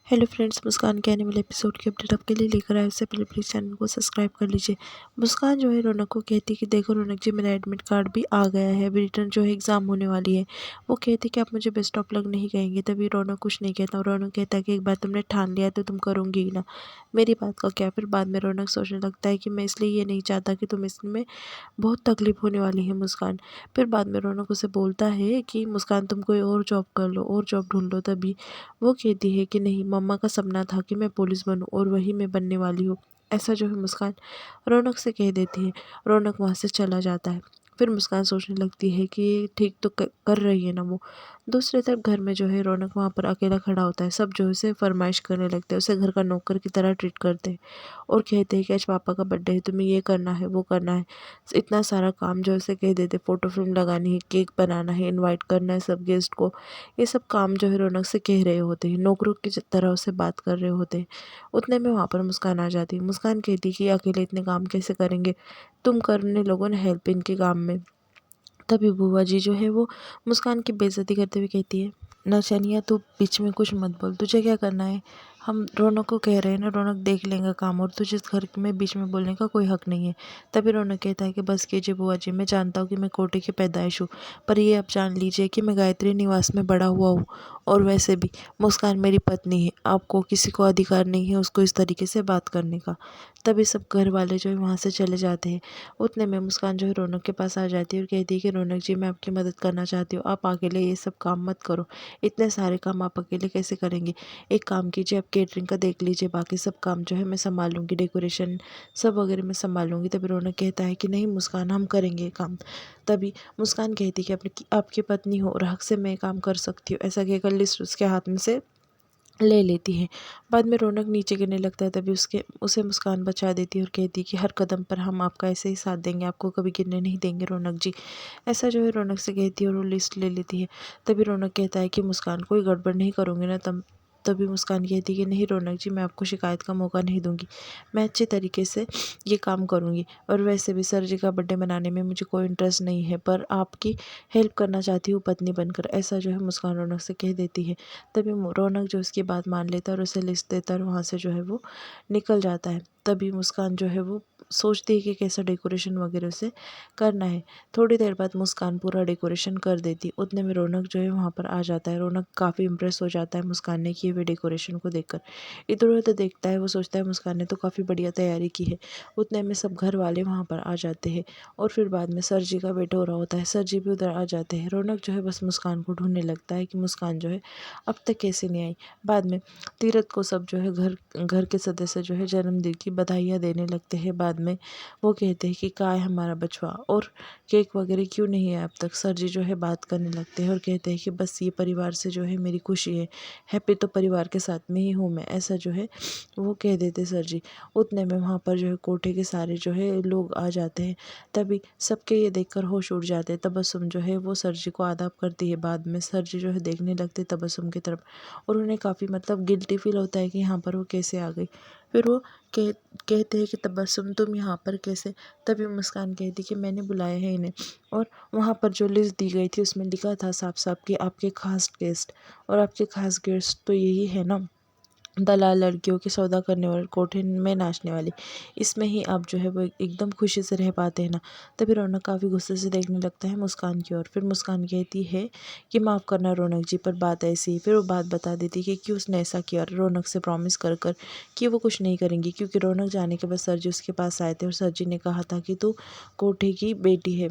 Hello friends, मुस्कान के आने वाले एपिसोड की अपडेट आपके लिए लेकर आए। उससे पहले प्लीज़ चैनल को सब्सक्राइब कर लीजिए। मुस्कान जो है रौनक को कहती है कि देखो रौनक जी, मेरा एडमिट कार्ड भी आ गया है, अभी रिटर्न जो है एग्ज़ाम होने वाली है। वो कहती है कि आप मुझे बेस्ट ऑफ लक नहीं कहेंगे। तभी रौनक कुछ नहीं कहता और रौनक कहता है कि एक बार तुमने ठान लिया है तो तुम करोगी ही ना, मेरी बात का क्या। फिर बाद में रौनक सोचने लगता है कि मैं इसलिए ये नहीं चाहता कि तुम इसमें बहुत तकलीफ़ होने वाली है मुस्कान। फिर बाद में रौनक उसे बोलता है कि मुस्कान तुम कोई और जॉब कर लो, और जॉब ढूँढ लो। तभी वो कहती है कि नहीं, मम्मा का सपना था कि मैं पुलिस बनूं और वही मैं बनने वाली हूँ। ऐसा जो है मुस्कान रौनक से कह देती है। रौनक वहाँ से चला जाता है। फिर मुस्कान सोचने लगती है कि ये ठीक तो कर रही है ना वो। दूसरी तरफ घर में जो है रौनक वहाँ पर अकेला खड़ा होता है। सब जो है उसे फरमाइश करने लगते हैं, उसे घर का नौकर की तरह ट्रीट करते हैं और कहते हैं कि आज पापा का बर्थडे है, तुम्हें ये करना है वो करना है। इतना सारा काम जो है उसे कह देते, फ़ोटो फ्रेम लगानी है, केक बनाना है, इनवाइट करना है सब गेस्ट को। ये सब काम जो है रौनक से कह रहे होते हैं, नौकरों की तरह उससे बात कर रहे होते हैं। उतने में वहाँ पर मुस्कान आ जाती है। मुस्कान कहती है कि अकेले इतने काम कैसे करेंगे, तुम करने लोगों ने हेल्प इनके काम में। तभी बुआ जी जो है वो मुस्कान की बेइज्जती करते हुए कहती है, नौचनिया तू बीच में कुछ मत बोल, तुझे क्या करना है। हम रौनक को कह रहे हैं ना, रौनक देख लेंगे काम, और तुझे इस घर में बीच में बोलने का कोई हक नहीं है। तभी रौनक कहता है कि बस कीजिए बुआ जी, मैं जानता हूँ कि मैं कोटे की पैदाइश हूँ, पर ये आप जान लीजिए कि मैं गायत्री निवास में बड़ा हुआ हूँ। और वैसे भी मुस्कान मेरी पत्नी है, आपको किसी को अधिकार नहीं है उसको इस तरीके से बात करने का। तभी सब घर वाले जो है वहाँ से चले जाते हैं। उतने में मुस्कान जो है रौनक के पास आ जाती है और कहती है कि रौनक जी, मैं आपकी मदद करना चाहती हूँ, आप अकेले ये सब काम मत करो, इतने सारे काम आप अकेले कैसे करेंगे। एक काम कीजिए, आप केटरिंग का देख लीजिए, बाकी सब काम जो है मैं संभाल लूँगी, डेकोरेशन सब वगैरह मैं संभाल लूँगी। तभी रौनक कहता है कि नहीं मुस्कान, हम करेंगे ये काम। तभी मुस्कान कहती है कि अपनी आपकी पत्नी हो और हक से मैं काम कर सकती हूँ। ऐसा कहकर लिस्ट उसके हाथ में से ले लेती है। बाद में रौनक नीचे गिरने लगता है, तभी उसे मुस्कान बचा देती है और कहती है कि हर कदम पर हम आपका ऐसे ही साथ देंगे, आपको कभी गिरने नहीं देंगे रौनक जी। ऐसा जो है रौनक से कहती है और वो लिस्ट ले लेती है। तभी रौनक कहता है कि मुस्कान, कोई गड़बड़ नहीं करोगे ना। तभी मुस्कान कहती है कि नहीं रौनक जी, मैं आपको शिकायत का मौका नहीं दूंगी, मैं अच्छे तरीके से ये काम करूंगी। और वैसे भी सर जी का बर्थडे मनाने में मुझे कोई इंटरेस्ट नहीं है, पर आपकी हेल्प करना चाहती हूँ पत्नी बनकर। ऐसा जो है मुस्कान रौनक से कह देती है। तभी रौनक जो उसकी बात मान लेता है और उसे लिस्ट देता है और वहाँ से जो है वो निकल जाता है। तभी मुस्कान जो है वो सोचती है कि कैसा डेकोरेशन वगैरह उसे करना है। थोड़ी देर बाद मुस्कान पूरा डेकोरेशन कर देती। उतने में रौनक जो है वहाँ पर आ जाता है। रौनक काफ़ी इम्प्रेस हो जाता है मुस्कान ने किए हुए डेकोरेशन को देखकर। इधर उधर देखता है, वो सोचता है मुस्कान ने तो काफ़ी बढ़िया तैयारी की है। उतने में सब घर वाले वहाँ पर आ जाते हैं और फिर बाद में सर जी का वेट हो रहा होता है, सर जी भी उधर आ जाते हैं। रौनक जो है बस मुस्कान को ढूंढने लगता है कि मुस्कान जो है अब तक कैसे नहीं आई। बाद में तीरथ को सब जो है घर घर के सदस्य जो है जन्मदिन की बधाइयाँ देने लगते हैं। बाद में वो कहते हैं कि कहाँ है हमारा बचवा, और केक वगैरह क्यों नहीं है अब तक। सर जी जो है बात करने लगते हैं और कहते हैं कि बस ये परिवार से जो है मेरी खुशी है, हैप्पी तो परिवार के साथ में ही हूँ मैं। ऐसा जो है वो कह देते सर जी। उतने में वहाँ पर जो है कोठे के सारे जो है लोग आ जाते हैं। तभी सबके ये देखकर होश उड़ जाते हैं। तबस्सुम जो है वो सर जी को आदाब करती है। बाद में सर जी जो है देखने लगते तबस्सुम की तरफ और उन्हें काफ़ी गिल्टी फील होता है कि यहाँ पर वो कैसे आ गई। फिर वो कहते हैं कि तबस्सुम तुम यहाँ पर कैसे। तभी मुस्कान कहती कि मैंने बुलाया है इन्हें, और वहाँ पर जो लिस्ट दी गई थी उसमें लिखा था साफ साफ कि आपके खास गेस्ट, और आपके खास गेस्ट तो यही है ना, दलाल, लड़कियों के सौदा करने वाले, कोठे में नाचने वाली। इसमें ही आप जो है वो एकदम खुशी से रह पाते हैं ना। तभी रौनक काफ़ी गुस्से से देखने लगता है मुस्कान की ओर। फिर मुस्कान कहती है कि माफ़ करना रौनक जी, पर बात ऐसी है। फिर वो बात बता देती है कि क्यों उसने ऐसा किया, और रौनक से प्रॉमिस कर कर कि वो कुछ नहीं करेंगी। क्योंकि रौनक जाने के बाद सर जी उसके पास आए थे और सर जी ने कहा था कि तू कोठे की बेटी है,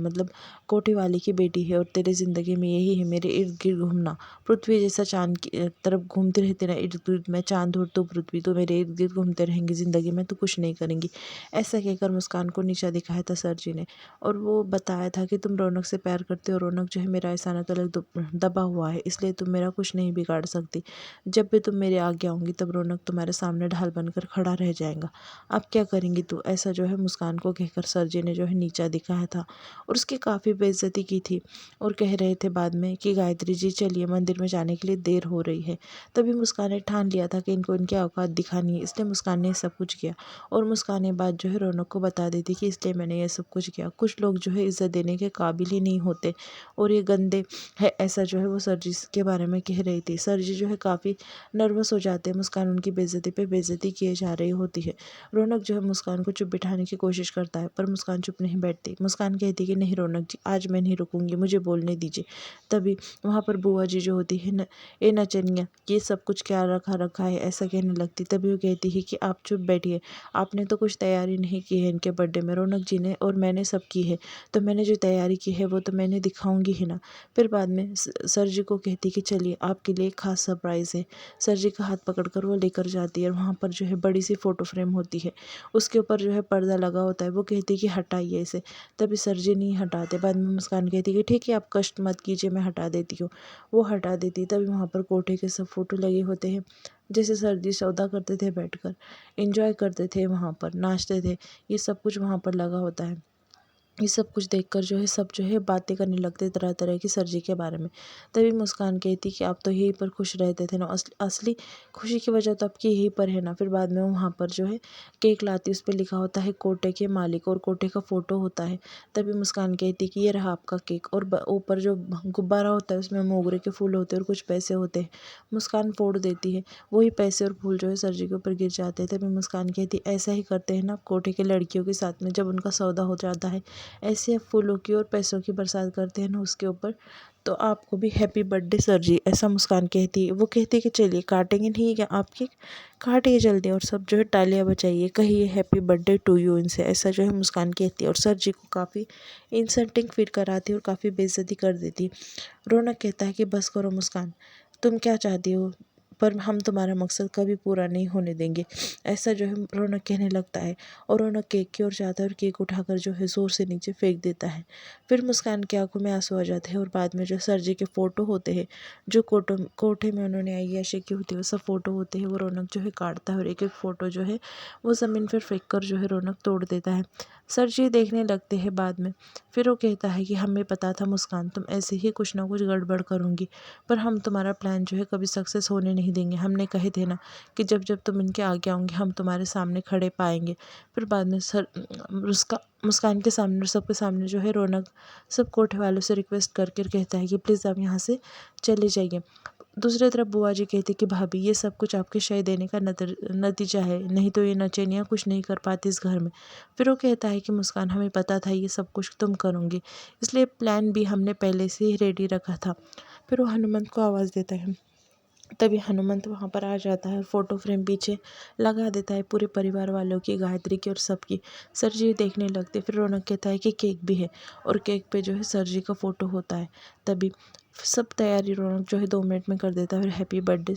कोठे वाले की बेटी है, और तेरे ज़िंदगी में यही है मेरे इर्द गिर्द घूमना। पृथ्वी जैसा चाँद की तरफ घूमते रहते ना इर्द गिर्द, मैं चाँद और तू पृथ्वी, तो मेरे इर्द गिर्द घूमते रहेंगे ज़िंदगी में, तो कुछ नहीं करेंगी। ऐसा कहकर मुस्कान को नीचा दिखाया था सर जी ने, और वो बताया था कि तुम रौनक से प्यार करते हो, रौनक जो है मेरा एहसाना तलक दबा हुआ है, इसलिए तुम मेरा कुछ नहीं बिगाड़ सकती। जब भी तुम मेरे आगे आऊँगी तब रौनक तुम्हारे सामने ढाल बनकर खड़ा रह जाएगा। अब क्या करेंगी तू। ऐसा जो है मुस्कान को कहकर सर जी ने जो है नीचा दिखाया था और उसकी काफ़ी बेइज्जती की थी। और कह रहे थे बाद में कि गायत्री जी चलिए, मंदिर में जाने के लिए देर हो रही है। तभी मुस्कान ने ठान लिया था कि इन को उनकी औकात दिखानी है, इसलिए मुस्कान ने सब कुछ किया। और मुस्कान ये बात जो है रौनक को बता देती कि इसलिए मैंने ये सब कुछ किया। कुछ लोग जो है इज्जत देने के काबिल ही नहीं होते और ये गंदे है, ऐसा जो है वो सर जी के बारे में कह रही थी। सर जी जो है काफ़ी नर्वस हो जाते हैं, मुस्कान उनकी बेइज्जती पे बेइज्जती किए जा रही होती है। रौनक जो है मुस्कान को चुप बिठाने की कोशिश करता है, पर मुस्कान चुप नहीं बैठती। मुस्कान कहती कि नहीं रौनक जी, आज मैं नहीं रुकूंगी, मुझे बोलने दीजिए। तभी वहाँ पर बुआ जी जो होती है न, ए नचनिया, ये सब कुछ क्या रखा रखा है, ऐसा कहने लगती। तभी वो कहती है कि आप चुप बैठिए, आपने तो कुछ तैयारी नहीं की है इनके बर्थडे में। रौनक जी ने और मैंने सब की है, तो मैंने जो तैयारी की है वो तो मैंने दिखाऊंगी ही ना। फिर बाद में सर जी को कहती कि चलिए आपके लिए एक खास सरप्राइज़ है। सर जी का हाथ पकड़कर वो लेकर जाती है और वहाँ पर जो है बड़ी सी फ़ोटो फ्रेम होती है, उसके ऊपर जो है पर्दा लगा होता है। वो कहती कि हटाइए इसे, तभी सर जी नहीं हटाते। बाद में मुस्कान कहती कि ठीक है आप कष्ट मत कीजिए, मैं हटा देती हूँ। वो हटा देती। तभी वहाँ पर कोठे के सब फ़ोटो लगे होते हैं, जैसे सर जी सौदा करते थे बैठकर, एंजॉय करते थे, वहाँ पर नाचते थे, ये सब कुछ वहाँ पर लगा होता है। ये सब कुछ देखकर जो है सब जो है बातें करने लगते तरह तरह की सर जी के बारे में। तभी मुस्कान कहती कि आप तो यहीं पर खुश रहते थे ना, असली खुशी की वजह तो आपकी यहीं पर है ना। फिर बाद में वहाँ पर जो है केक लाती, उस पर लिखा होता है कोटे के मालिक और कोटे का फ़ोटो होता है। तभी मुस्कान कहती कि ये रहा आपका केक, और ऊपर जो गुब्बारा होता है उसमें मोगरे के फूल होते हैं और कुछ पैसे होते हैं। मुस्कान फोड़ देती है, वही पैसे और फूल जो है सर जी के ऊपर गिर जाते हैं। तभी मुस्कान कहती ऐसा ही करते हैं ना कोठे के लड़कियों के साथ में, जब उनका सौदा हो जाता है ऐसे फूलों की और पैसों की बरसात करते हैं ना उसके ऊपर, तो आपको भी हैप्पी बर्थडे सर जी, ऐसा मुस्कान कहती है। वो कहती है कि चलिए काटेंगे नहीं क्या आपकी, काटिए जल्दी, और सब जो है तालियां बजाइए, कहिए हैप्पी बर्थडे टू यू इनसे, ऐसा जो है मुस्कान कहती है। और सर जी को काफ़ी इंसल्टिंग फील कराती है और काफ़ी बेइज्जती कर देती है। रौनक कहता है कि बस करो मुस्कान, तुम क्या चाहती हो, पर हम तुम्हारा मकसद कभी पूरा नहीं होने देंगे, ऐसा जो है रौनक कहने लगता है। और रौनक केक की ओर जाता है और केक उठाकर जो है ज़ोर से नीचे फेंक देता है। फिर मुस्कान की आंखों में आंसू आ जाते हैं और बाद में जो सर जी के फ़ोटो होते हैं, जो कोठे में उन्होंने आय्याशी की होती है, वो सब फ़ोटो होते हैं, वो रौनक जो है काटता है और एक एक फ़ोटो जो है वो ज़मीन पर फेंक कर जो है रौनक तोड़ देता है। सर जी देखने लगते हैं बाद में। फिर वो कहता है कि हमें पता था मुस्कान, तुम ऐसे ही कुछ ना कुछ गड़बड़ करूँगी, पर हम तुम्हारा प्लान जो है कभी सक्सेस होने नहीं देंगे। हमने कहे थे ना कि जब जब तुम इनके आगे आओगे हम तुम्हारे सामने खड़े पाएंगे। फिर बाद में सर उसका मुस्कान के सामने और सबके सामने जो है रौनक सब कोठे वालों से रिक्वेस्ट करके कहता है कि प्लीज़ आप यहाँ से चले जाइए। दूसरी तरफ बुआ जी कहती कि भाभी ये सब कुछ आपके शय देने का नतीजा है, नहीं तो ये नचनियाँ कुछ नहीं कर पाती इस घर में। फिर वो कहता है कि मुस्कान हमें पता था ये सब कुछ तुम करोगे, इसलिए प्लान भी हमने पहले से ही रेडी रखा था। फिर वो हनुमंत को आवाज़ देता है। तभी हनुमंत वहाँ पर आ जाता है, फ़ोटो फ्रेम पीछे लगा देता है पूरे परिवार वालों की, गायत्री की और सबकी। सर जी देखने लगते। फिर रौनक कहता है कि केक भी है और केक पे जो है सर जी का फ़ोटो होता है। तभी सब तैयारी रौनक जो है 2 मिनट में कर देता है और हैप्पी बर्थडे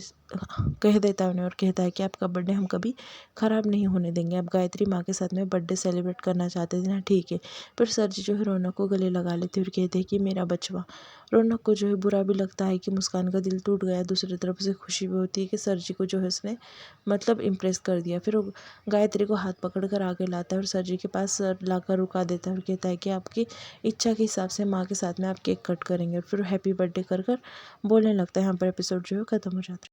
कह देता है उन्हें और कहता है कि आपका बर्थडे हम कभी ख़राब नहीं होने देंगे। आप गायत्री माँ के साथ में बर्थडे सेलिब्रेट करना चाहते थे ना, ठीक है। फिर सर जी जो है रौनक को गले लगा लेते और कहते हैं कि मेरा बचवा। रौनक को जो है बुरा भी लगता है कि मुस्कान का दिल टूट गया, दूसरी तरफ से खुशी भी होती है कि सर जी को जो है उसने मतलब इम्प्रेस कर दिया। फिर वो गायत्री को हाथ पकड़ कर आगे लाता है और सर जी के पास सर लाकर रुका देता है और कहता है कि आपकी इच्छा के हिसाब से माँ के साथ में आप केक कट करेंगे। और फिर हैप्पी बर्थडे कर कर बोलने लगता है। यहाँ पर एपिसोड जो है ख़त्म हो जाता है।